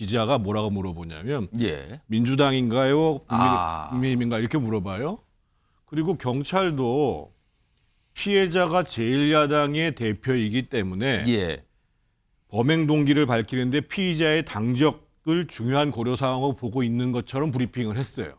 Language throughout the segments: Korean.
기자가 뭐라고 물어보냐면 예. 민주당인가요? 국민의힘인가 이렇게 물어봐요. 그리고 경찰도 피해자가 제1야당의 대표이기 때문에 예. 범행 동기를 밝히는데 피의자의 당적을 중요한 고려 사항으로 보고 있는 것처럼 브리핑을 했어요.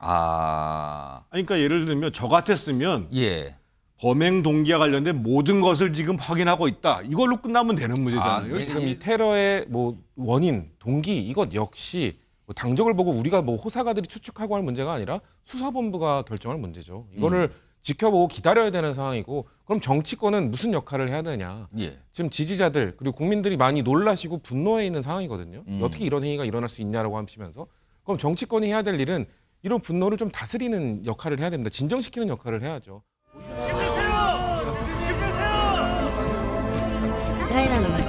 그러니까 예를 들면 저 같았으면 예. 범행 동기와 관련된 모든 것을 지금 확인하고 있다. 이걸로 끝나면 되는 문제잖아요. 네. 지금 이 테러의 뭐 원인, 동기 이것 역시 뭐 당적을 보고 우리가 뭐 호사가들이 추측하고 할 문제가 아니라 수사본부가 결정할 문제죠. 이거를 지켜보고 기다려야 되는 상황이고 그럼 정치권은 무슨 역할을 해야 되냐. 예. 지금 지지자들 그리고 국민들이 많이 놀라시고 분노해 있는 상황이거든요. 어떻게 이런 행위가 일어날 수 있냐라고 하시면서 그럼 정치권이 해야 될 일은 이런 분노를 좀 다스리는 역할을 해야 됩니다. 진정시키는 역할을 해야죠. 가이라는 말.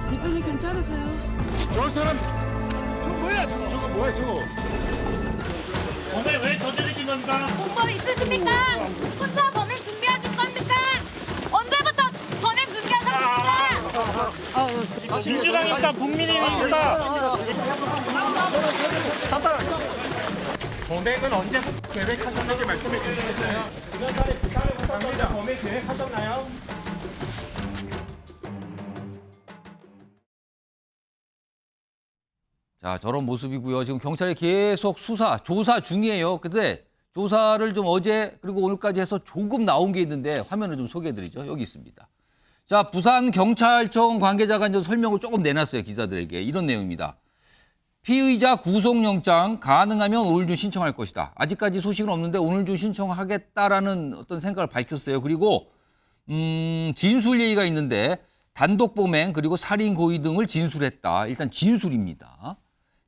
대표님 괜찮으세요? 저 사람 저거 뭐야 저거? 범행 왜 저지르신 겁니까? 공범 있으십니까? 혼자 범행 준비하실 겁니까? 언제부터 범행 준비하셨습니까? 민주당입니까? 국민의힘입니까? 범행은 언제 계획하셨는지 말씀해 주시겠어요? 지난달에 부산을 갑니다. 범행 계획하셨나요? 자, 저런 모습이고요. 지금 경찰이 계속 조사 중이에요. 근데 조사를 좀 어제 그리고 오늘까지 해서 조금 나온 게 있는데 화면을 좀 소개해드리죠. 여기 있습니다. 자, 부산경찰청 관계자가 이제 설명을 조금 내놨어요. 기자들에게. 이런 내용입니다. 피의자 구속영장 가능하면 오늘 중 신청할 것이다. 아직까지 소식은 없는데 오늘 중 신청하겠다라는 어떤 생각을 밝혔어요. 그리고 진술 예의가 있는데 단독 범행 그리고 살인 고의 등을 진술했다. 일단 진술입니다.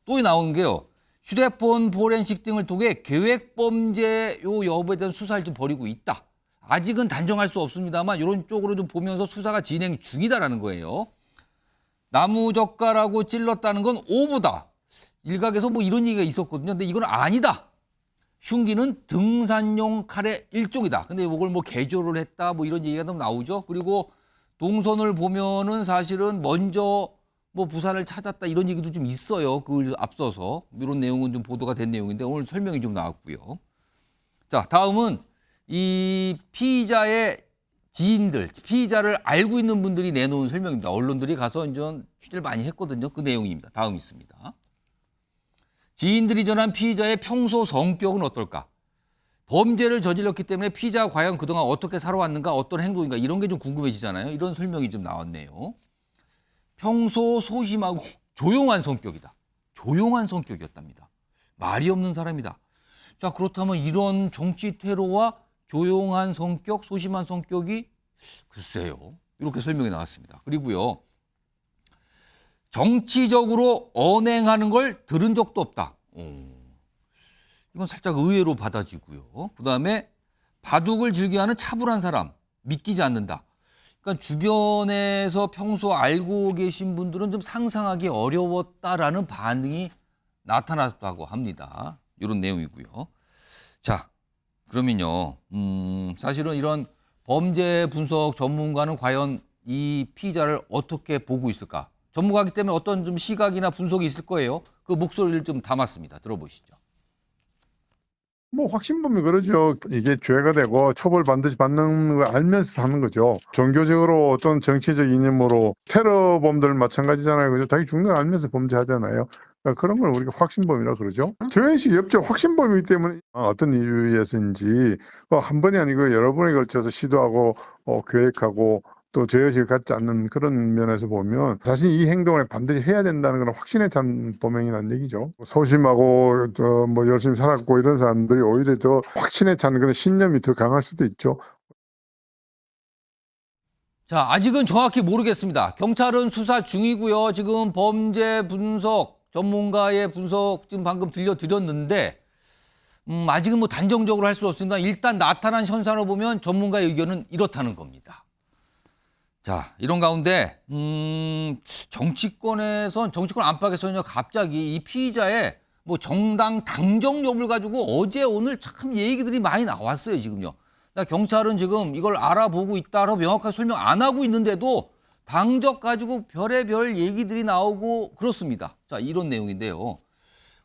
또 나온 게요. 휴대폰 포렌식 등을 통해 계획 범죄 여부에 대한 수사를 좀 벌이고 있다. 아직은 단정할 수 없습니다만 이런 쪽으로 좀 보면서 수사가 진행 중이다라는 거예요. 나무젓가락으로 찔렀다는 건 오보다. 일각에서 뭐 이런 얘기가 있었거든요. 근데 이건 아니다. 흉기는 등산용 칼의 일종이다. 근데 이걸 뭐 개조를 했다. 뭐 이런 얘기가 좀 나오죠. 그리고 동선을 보면은 사실은 먼저 뭐 부산을 찾았다. 이런 얘기도 좀 있어요. 그걸 앞서서. 이런 내용은 좀 보도가 된 내용인데 오늘 설명이 좀 나왔고요. 자, 다음은 이 피의자의 지인들, 피의자를 알고 있는 분들이 내놓은 설명입니다. 언론들이 가서 이제 취재를 많이 했거든요. 그 내용입니다. 다음 있습니다. 지인들이 전한 피의자의 평소 성격은 어떨까? 범죄를 저질렀기 때문에 피의자가 과연 그동안 어떻게 살아왔는가, 어떤 행동인가 이런 게 좀 궁금해지잖아요. 이런 설명이 좀 나왔네요. 평소 소심하고 조용한 성격이다. 조용한 성격이었답니다. 말이 없는 사람이다. 자, 그렇다면 이런 정치 테러와 조용한 성격, 소심한 성격이 글쎄요. 이렇게 설명이 나왔습니다. 그리고요. 정치적으로 언행하는 걸 들은 적도 없다. 이건 살짝 의외로 받아지고요. 그다음에 바둑을 즐겨하는 차분한 사람, 믿기지 않는다. 그러니까 주변에서 평소 알고 계신 분들은 좀 상상하기 어려웠다라는 반응이 나타났다고 합니다. 이런 내용이고요. 자, 그러면요. 사실은 이런 범죄 분석 전문가는 과연 이 피의자를 어떻게 보고 있을까? 전문가이기 때문에 어떤 좀 시각이나 분석이 있을 거예요. 그 목소리를 좀 담았습니다. 들어보시죠. 뭐 확신범이 그러죠. 이게 죄가 되고 처벌 반드시 받는 걸 알면서 하는 거죠. 종교적으로 어떤 정치적 이념으로 테러범들 마찬가지잖아요. 그죠? 자기 죽는 걸 알면서 범죄하잖아요. 그러니까 그런 걸 우리가 확신범이라고 그러죠. 조현식 엽적 확신범이기 때문에 어떤 이유에서인지 한 번이 아니고 여러 번에 걸쳐서 시도하고 계획하고 또 죄의식을 갖지 않는 그런 면에서 보면 자신이 이 행동을 반드시 해야 된다는 건 확신에 찬 범행이라는 얘기죠. 소심하고 뭐 열심히 살았고 이런 사람들이 오히려 더 확신에 찬 그런 신념이 더 강할 수도 있죠. 자, 아직은 정확히 모르겠습니다. 경찰은 수사 중이고요. 지금 범죄 분석 전문가의 분석 지금 방금 들려드렸는데 아직은 뭐 단정적으로 할 수 없습니다. 일단 나타난 현상을 보면 전문가의 의견은 이렇다는 겁니다. 자, 이런 가운데 정치권 안팎에서는요 갑자기 이 피의자의 뭐 정당 당정 여부를 가지고 어제 오늘 참 얘기들이 많이 나왔어요 지금요. 경찰은 지금 이걸 알아보고 있다라고 명확하게 설명 안 하고 있는데도 당적 가지고 별의별 얘기들이 나오고 그렇습니다. 자, 이런 내용인데요.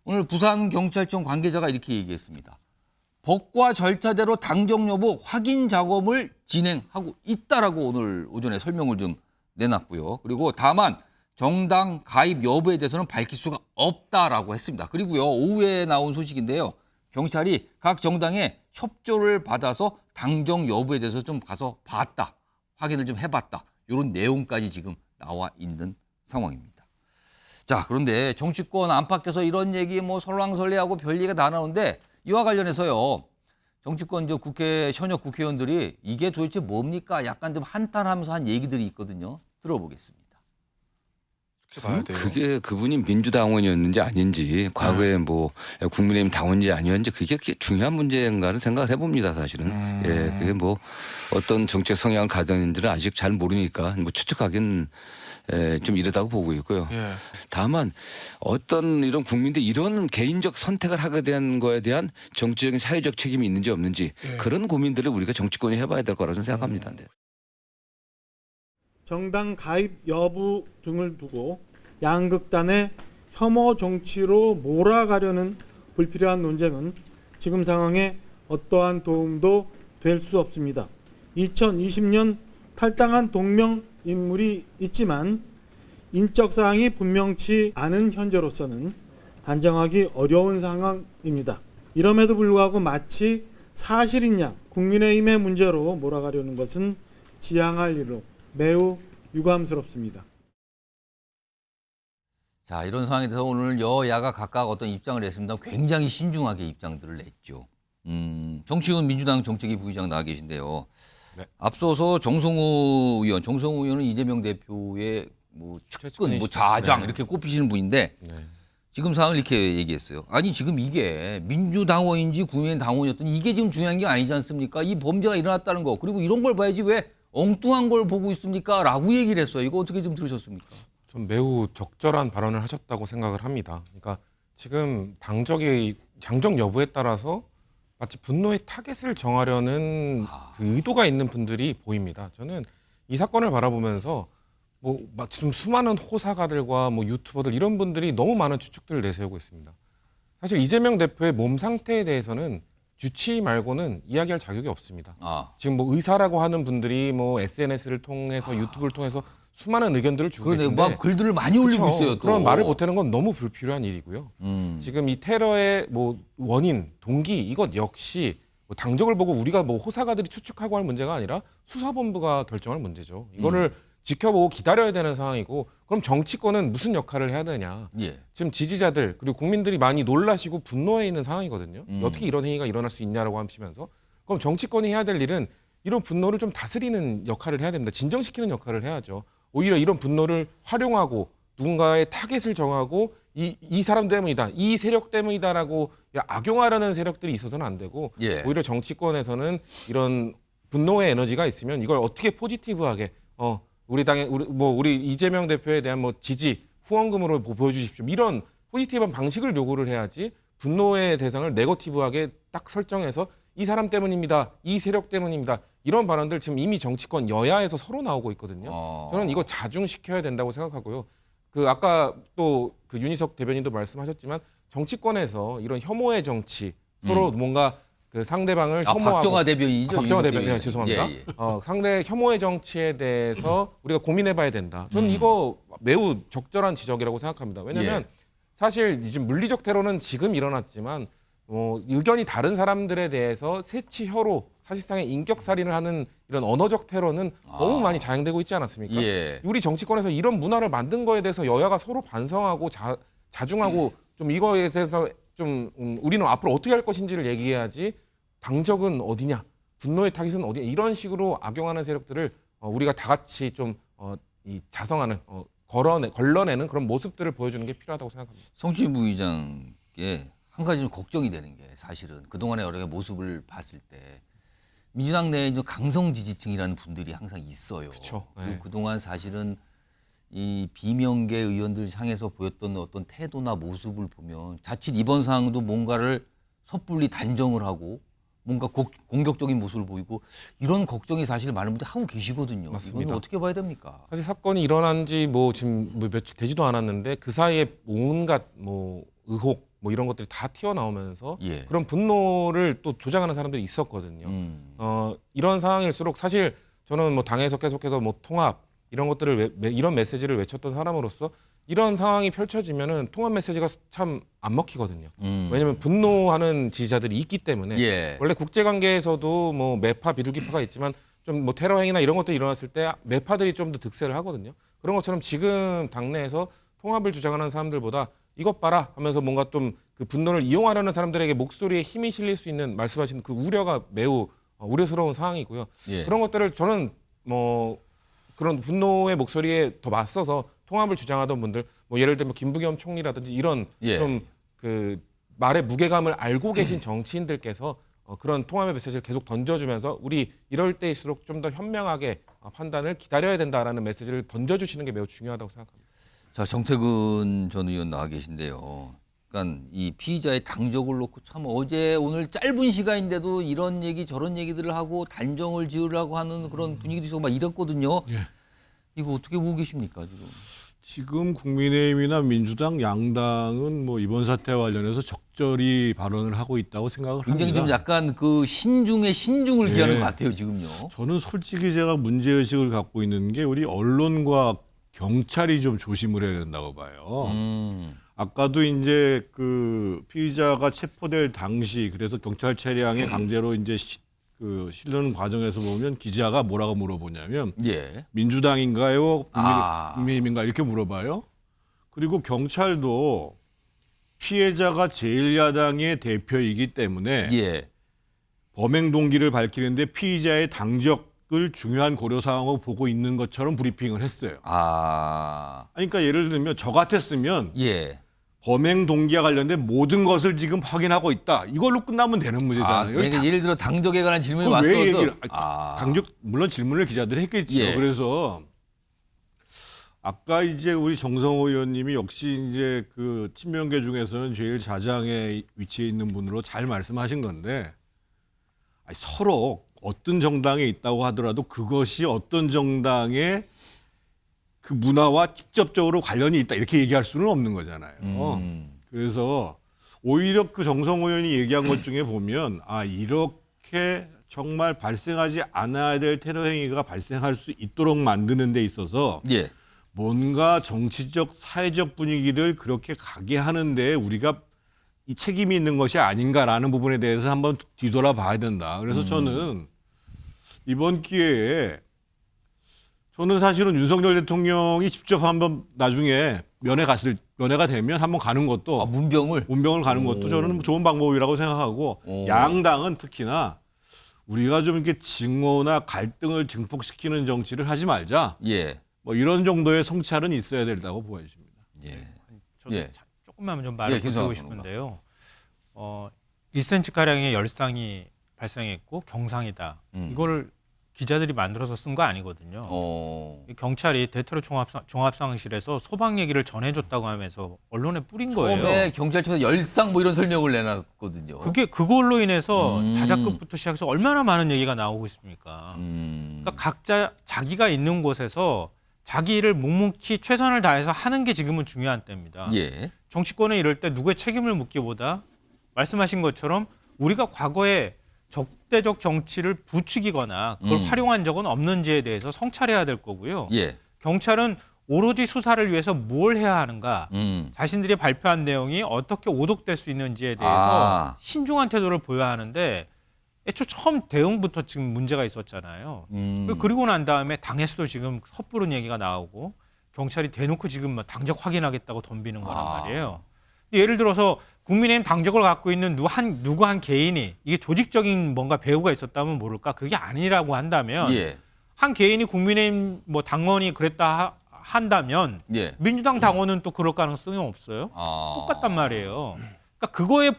오늘 부산경찰청 관계자가 이렇게 얘기했습니다. 법과 절차대로 당적 여부 확인 작업을 진행하고 있다라고 오늘 오전에 설명을 좀 내놨고요. 그리고 다만 정당 가입 여부에 대해서는 밝힐 수가 없다라고 했습니다. 그리고요, 오후에 나온 소식인데요. 경찰이 각 정당의 협조를 받아서 당적 여부에 대해서 좀 가서 봤다, 확인을 좀 해봤다. 이런 내용까지 지금 나와 있는 상황입니다. 자, 그런데 정치권 안팎에서 이런 얘기 뭐 설왕설래하고 별 얘기가 다 나오는데 이와 관련해서요. 정치권 국회 현역 국회의원들이 이게 도대체 뭡니까? 약간 좀 한탄하면서 한 얘기들이 있거든요. 들어보겠습니다. 그게 그분이 민주당원이었는지 아닌지 과거에 뭐 국민의힘 당원인지 아니었는지 그게 중요한 문제인가를 생각을 해봅니다. 사실은. 예, 그게 뭐 어떤 정책 성향을 가졌는지를 아직 잘 모르니까 뭐 추측하기는 좀 이르다고 보고 있고요. 예. 다만 어떤 이런 국민들이 이런 개인적 선택을 하게 된 거에 대한 정치적인 사회적 책임이 있는지 없는지 그런 고민들을 우리가 정치권이 해봐야 될 거라고 생각합니다. 네. 정당 가입 여부 등을 두고 양극단의 혐오 정치로 몰아가려는 불필요한 논쟁은 지금 상황에 어떠한 도움도 될 수 없습니다. 2020년 탈당한 동명인물이 있지만 인적 사항이 분명치 않은 현재로서는 단정하기 어려운 상황입니다. 이럼에도 불구하고 마치 사실인 양 국민의힘의 문제로 몰아가려는 것은 지양할 일로 매우 유감스럽습니다. 자, 이런 상황에 대해서 오늘 여야가 각각 어떤 입장을 냈습니다. 굉장히 신중하게 입장들을 냈죠. 정치훈 민주당 정책위 부의장 나와 계신데요. 네. 앞서서 정성호 의원은 이재명 대표의 뭐 측근, 뭐 자장 이렇게 꼽히시는 분인데 지금 상황을 이렇게 얘기했어요. 아니 지금 이게 민주당원인지 국민의힘 당원이었던 이게 지금 중요한 게 아니지 않습니까? 이 범죄가 일어났다는 거. 그리고 이런 걸 봐야지 왜 엉뚱한 걸 보고 있습니까? 라고 얘기를 했어요. 이거 어떻게 좀 들으셨습니까? 전 매우 적절한 발언을 하셨다고 생각을 합니다. 그러니까 지금 당적 여부에 따라서 마치 분노의 타겟을 정하려는 그 의도가 있는 분들이 보입니다. 저는 이 사건을 바라보면서 뭐 지금 수많은 호사가들과 뭐 유튜버들 이런 분들이 너무 많은 추측들을 내세우고 있습니다. 사실 이재명 대표의 몸 상태에 대해서는 주치의 말고는 이야기할 자격이 없습니다. 지금 뭐 의사라고 하는 분들이 뭐 SNS를 통해서 유튜브를 통해서 수많은 의견들을 주고 그러네, 계신데 막 글들을 많이 올리고 그렇죠. 있어요. 또. 그런 말을 못하는 건 너무 불필요한 일이고요. 지금 이 테러의 뭐 원인, 동기 이것 역시 뭐 당적을 보고 우리가 뭐 호사가들이 추측하고 할 문제가 아니라 수사본부가 결정할 문제죠. 이거를 지켜보고 기다려야 되는 상황이고 그럼 정치권은 무슨 역할을 해야 되냐. 예. 지금 지지자들 그리고 국민들이 많이 놀라시고 분노해 있는 상황이거든요. 어떻게 이런 행위가 일어날 수 있냐라고 하시면서 그럼 정치권이 해야 될 일은 이런 분노를 좀 다스리는 역할을 해야 됩니다. 진정시키는 역할을 해야죠. 오히려 이런 분노를 활용하고 누군가의 타겟을 정하고 이 사람 때문이다, 이 세력 때문이다라고 악용하려는 세력들이 있어서는 안 되고 오히려 정치권에서는 이런 분노의 에너지가 있으면 이걸 어떻게 포지티브하게 우리 이재명 대표에 대한 뭐 지지 후원금으로 보여주십시오. 이런 포지티브한 방식을 요구를 해야지 분노의 대상을 네거티브하게 딱 설정해서 이 사람 때문입니다. 이 세력 때문입니다. 이런 발언들 지금 이미 정치권 여야에서 서로 나오고 있거든요. 저는 이거 자중시켜야 된다고 생각하고요. 아까 또 그 윤희석 대변인도 말씀하셨지만 정치권에서 이런 혐오의 정치 서로 뭔가 그 상대방을 혐오하고 박정화 대변인이죠. 박정화 대변인 죄송합니다. 예. 상대 혐오의 정치에 대해서 우리가 고민해봐야 된다. 저는 이거 매우 적절한 지적이라고 생각합니다. 왜냐하면 사실 지금 물리적 테러는 지금 일어났지만 의견이 다른 사람들에 대해서 새치혀로 사실상의 인격살인을 하는 이런 언어적 테러는 너무 많이 자행되고 있지 않았습니까? 우리 정치권에서 이런 문화를 만든 거에 대해서 여야가 서로 반성하고 자중하고 좀 이거에 대해서 좀 우리는 앞으로 어떻게 할 것인지를 얘기해야지 당적은 어디냐, 분노의 타깃은 어디냐 이런 식으로 악용하는 세력들을 우리가 다 같이 좀 자성하는 걸러내는 그런 모습들을 보여주는 게 필요하다고 생각합니다. 성추진 부의장께 한 가지 좀 걱정이 되는 게 사실은 그동안의 여러 가지 모습을 봤을 때 민주당 내에 강성 지지층이라는 분들이 항상 있어요. 그렇죠. 그리고 그동안 사실은 이 비명계 의원들 향해서 보였던 어떤 태도나 모습을 보면 자칫 이번 사항도 뭔가를 섣불리 단정을 하고 뭔가 공격적인 모습을 보이고 이런 걱정이 사실 많은 분들이 하고 계시거든요. 맞습니다. 이건 어떻게 봐야 됩니까? 사실 사건이 일어난 지 뭐 지금 뭐 며칠 되지도 않았는데 그 사이에 온갖 뭐 의혹 뭐 이런 것들이 다 튀어나오면서 예. 그런 분노를 또 조장하는 사람들이 있었거든요. 이런 상황일수록 사실 저는 뭐 당에서 계속해서 뭐 통합 이런 것들을 이런 메시지를 외쳤던 사람으로서 이런 상황이 펼쳐지면은 통합 메시지가 참 안 먹히거든요. 왜냐하면 분노하는 지지자들이 있기 때문에 예. 원래 국제 관계에서도 뭐 매파 비둘기파가 있지만 좀 뭐 테러 행위나 이런 것들이 일어났을 때 매파들이 좀 더 득세를 하거든요. 그런 것처럼 지금 당내에서 통합을 주장하는 사람들보다 이것 봐라 하면서 뭔가 좀 그 분노를 이용하려는 사람들에게 목소리에 힘이 실릴 수 있는 말씀하신 그 우려가 매우 우려스러운 상황이고요. 예. 그런 것들을 저는 뭐 그런 분노의 목소리에 더 맞서서 통합을 주장하던 분들, 뭐 예를 들면 김부겸 총리라든지 이런 예. 좀 그 말의 무게감을 알고 계신 정치인들께서 그런 통합의 메시지를 계속 던져주면서 우리 이럴 때일수록 좀 더 현명하게 판단을 기다려야 된다라는 메시지를 던져주시는 게 매우 중요하다고 생각합니다. 자, 정태근 전 의원 나와 계신데요. 그러니까 이 피의자의 당적을 놓고 참 어제 오늘 짧은 시간인데도 이런 얘기 저런 얘기들을 하고 단정을 지으려고 하는 그런 분위기도 있고 막 이랬거든요. 예. 이거 어떻게 보고 계십니까 지금? 지금 국민의힘이나 민주당 양당은 뭐 이번 사태와 관련해서 적절히 발언을 하고 있다고 생각을 굉장히 합니다. 좀 약간 그 신중에 신중을 예. 기하는 것 같아요 지금요. 저는 솔직히 제가 문제의식을 갖고 있는 게 우리 언론과 경찰이 좀 조심을 해야 된다고 봐요. 아까도 이제 그 피의자가 체포될 당시 그래서 경찰 차량에 강제로 이제 그 실는 과정에서 보면 기자가 뭐라고 물어보냐면 예. 민주당인가요? 아. 국민의힘인가 이렇게 물어봐요. 그리고 경찰도 피해자가 제1야당의 대표이기 때문에 예. 범행 동기를 밝히는데 피의자의 당적을 중요한 고려 사항으로 보고 있는 것처럼 브리핑을 했어요. 아. 아니, 그러니까 예를 들면 저 같았으면 예. 범행 동기와 관련된 모든 것을 지금 확인하고 있다. 이걸로 끝나면 되는 아, 문제잖아요. 그러니까 예를 들어 당적에 관한 질문이 그걸 왜 왔어도 얘기를, 당적 물론 질문을 기자들이 했겠죠. 예. 그래서 아까 이제 우리 정성호 의원님이 역시 이제 그 친명계 중에서는 제일 좌장에 위치해 있는 분으로 잘 말씀하신 건데 아니, 서로 어떤 정당에 있다고 하더라도 그것이 어떤 정당의 그 문화와 직접적으로 관련이 있다 이렇게 얘기할 수는 없는 거잖아요. 그래서 오히려 그 정성호 의원이 얘기한 것 중에 보면 아 이렇게 정말 발생하지 않아야 될 테러 행위가 발생할 수 있도록 만드는 데 있어서 예. 뭔가 정치적 사회적 분위기를 그렇게 가게 하는데 우리가 이 책임이 있는 것이 아닌가라는 부분에 대해서 한번 뒤돌아 봐야 된다. 그래서 저는 이번 기회에 저는 사실은 윤석열 대통령이 직접 한번 나중에 면회가 되면 한번 가는 것도 문병을 가는 것도 저는 좋은 방법이라고 생각하고 양당은 특히나 우리가 좀 이렇게 증오나 갈등을 증폭시키는 정치를 하지 말자. 예. 뭐 이런 정도의 성찰은 있어야 된다고 보여집니다. 예. 저도 예. 조금만 좀 말을 김성환 드리고 싶은데요. 1cm 가량의 열상이 발생했고 경상이다. 이걸 기자들이 만들어서 쓴 거 아니거든요. 경찰이 대테러 종합상황실에서 소방 얘기를 전해줬다고 하면서 언론에 뿌린 거예요. 처음에 경찰청에서 열상 뭐 이런 설명을 내놨거든요. 그걸로 인해서 자작극부터 시작해서 얼마나 많은 얘기가 나오고 있습니까? 그러니까 각자 자기가 있는 곳에서 자기 일을 묵묵히 최선을 다해서 하는 게 지금은 중요한 때입니다. 예. 정치권에 이럴 때 누구의 책임을 묻기보다 말씀하신 것처럼 우리가 과거에 적대적 정치를 부추기거나 그걸 활용한 적은 없는지에 대해서 성찰해야 될 거고요. 예. 경찰은 오로지 수사를 위해서 뭘 해야 하는가, 자신들이 발표한 내용이 어떻게 오독될 수 있는지에 대해서 신중한 태도를 보여야 하는데 애초 처음 대응부터 지금 문제가 있었잖아요. 그리고 난 다음에 당에서도 지금 섣부른 얘기가 나오고 경찰이 대놓고 지금 막 당적 확인하겠다고 덤비는 거란 말이에요. 예를 들어서 국민의힘 당적을 갖고 있는 누구 한 개인이 이게 조직적인 뭔가 배후가 있었다면 모를까? 그게 아니라고 한다면 예. 한 개인이 국민의힘 뭐 당원이 그랬다 한다면 예. 민주당 당원은 또 그럴 가능성이 없어요. 똑같단 말이에요. 그러니까 그거에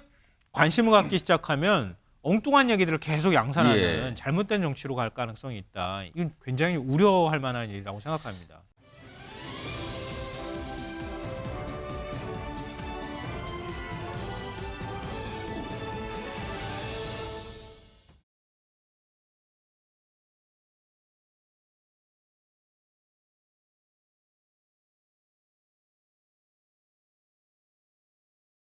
관심을 갖기 시작하면 엉뚱한 얘기들을 계속 양산하는 잘못된 정치로 갈 가능성이 있다. 이건 굉장히 우려할 만한 일이라고 생각합니다.